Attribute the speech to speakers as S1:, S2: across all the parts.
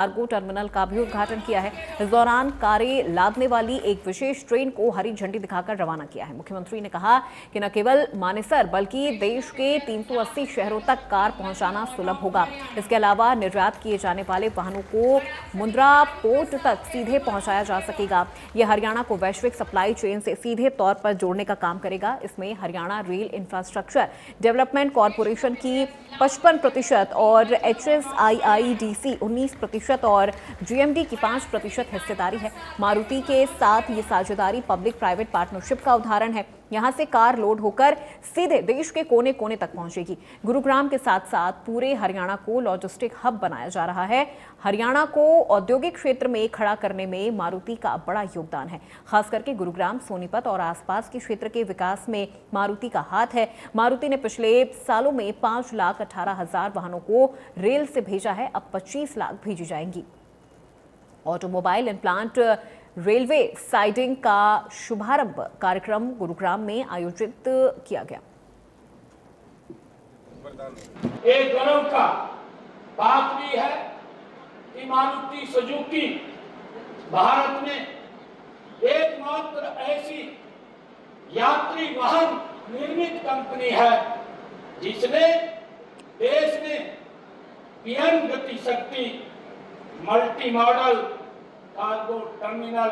S1: Cargo terminal का भी उद्घाटन किया है। इस दौरान कारें लादने वाली एक विशेष ट्रेन को हरी झंडी दिखाकर रवाना किया है। मुख्यमंत्री ने कहा कि न केवल मानेसर बल्कि देश के 380 शहरों तक कार पहुंचाना सुलभ होगा। इसके अलावा निर्यात किए जाने वाले वाहनों को मुंद्रा पोर्ट तक सीधे पहुंचाया जा सकेगा। यह हरियाणा को वैश्विक सप्लाई चेन से सीधे तौर पर जोड़ने का काम करेगा। इसमें Haryana rail infrastructure development corporation की 55% और HSIIDC 19% और GMD की 5% हिस्सेदारी है। मारुति के साथ ये साझेदारी पब्लिक प्राइवेट पार्टनरशिप का उदाहरण है। यहां से कार लोड होकर सीधे देश के कोने कोने तक पहुंचेगी। गुरुग्राम के साथ साथ पूरे हरियाणा को लॉजिस्टिक हब बनाया जा रहा है। हरियाणा को औद्योगिक क्षेत्र में खड़ा करने में मारुति का बड़ा योगदान है। खास करके गुरुग्राम, सोनीपत और आसपास के क्षेत्र के विकास में मारुति का हाथ है। मारुति ने पिछले सालों में 5,18,000 वाहनों को रेल से भेजा है। अब 25 लाख भेजी जाएंगी। Automobile and plant railway siding का शुभारंभ कार्यक्रम गुरुग्राम में आयोजित किया गया।
S2: एक गर्व का बात भी है कि मारुति सुजुकी भारत में एकमात्र ऐसी यात्री वाहन निर्मित कंपनी है जिसने देश में पीएम गति शक्ति मल्टी मॉडल कार्गो टर्मिनल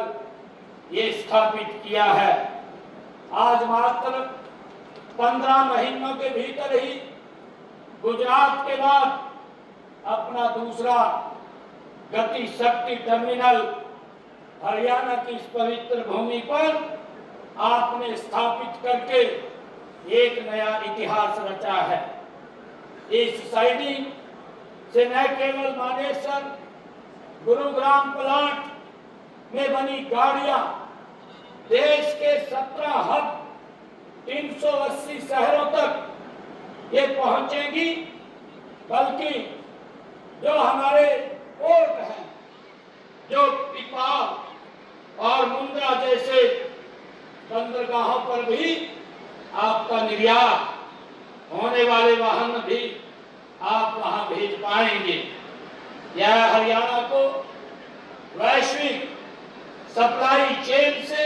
S2: ये स्थापित किया है। आज मात्र 15 महीनों के भीतर ही गुजरात के बाद अपना दूसरा गति शक्ति टर्मिनल हरियाणा की इस पवित्र भूमि पर आपने स्थापित करके एक नया इतिहास रचा है। इस साइडिंग से न केवल मानेसर गुरुग्राम प्लांट में बनी गाड़ियां देश के 17 हब 380 शहरों तक ये पहुंचेंगी, बल्कि जो हमारे पोर्ट हैं, जो पिपाल और मुंद्रा जैसे बंदरगाहों पर भी आपका निर्यात होने वाले वाहन भी आप वहां भेज पाएंगे। यह हरियाणा को वैश्विक सप्लाई चेन से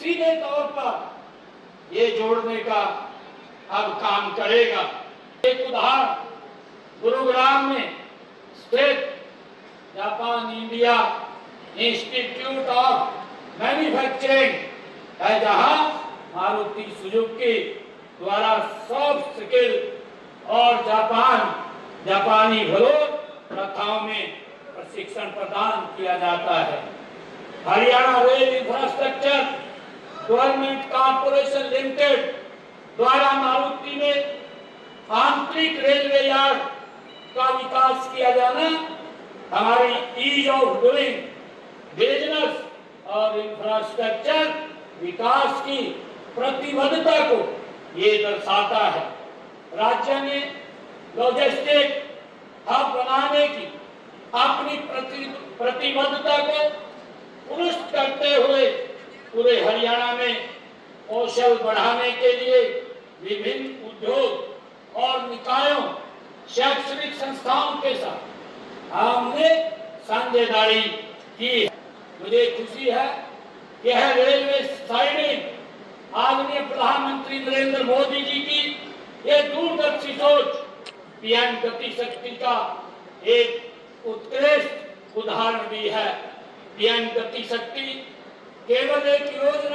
S2: सीधे तौर पर ये जोड़ने का अब काम करेगा। एक उदाहरण गुरुग्राम में स्थित Japan India institute of manufacturing है, जहां मारुति सुजुकी द्वारा सॉफ्ट स्किल और जापानी घरों प्रथाओं में प्रशिक्षण प्रदान किया जाता है। Haryana rail infrastructure development corporation limited द्वारा मारुति में आंतरिक रेलवे यार्ड का विकास किया जाना हमारी ईज ऑफ डूइंग बिजनेस और इंफ्रास्ट्रक्चर विकास की प्रतिबद्धता को ये दर्शाता है। राज्य ने लॉजिस्टिक हब बनाने की अपनी प्रतिबद्धता को पुरस्कृत करते हुए पूरे हरियाणा में कौशल बढ़ाने के लिए विभिन्न उद्योग और निकायों, शैक्षणिक संस्थाओं के साथ हमने साझेदारी की है। मुझे खुशी है कि यह रेलवे साइडिंग आदरणीय प्रधानमंत्री नरेंद्र मोदी जी की ये दूरदर्शी सोच पीएम गति शक्ति का एक उत्कृष्ट उदाहरण भी है। पीएम गति शक्ति केवल एक योजना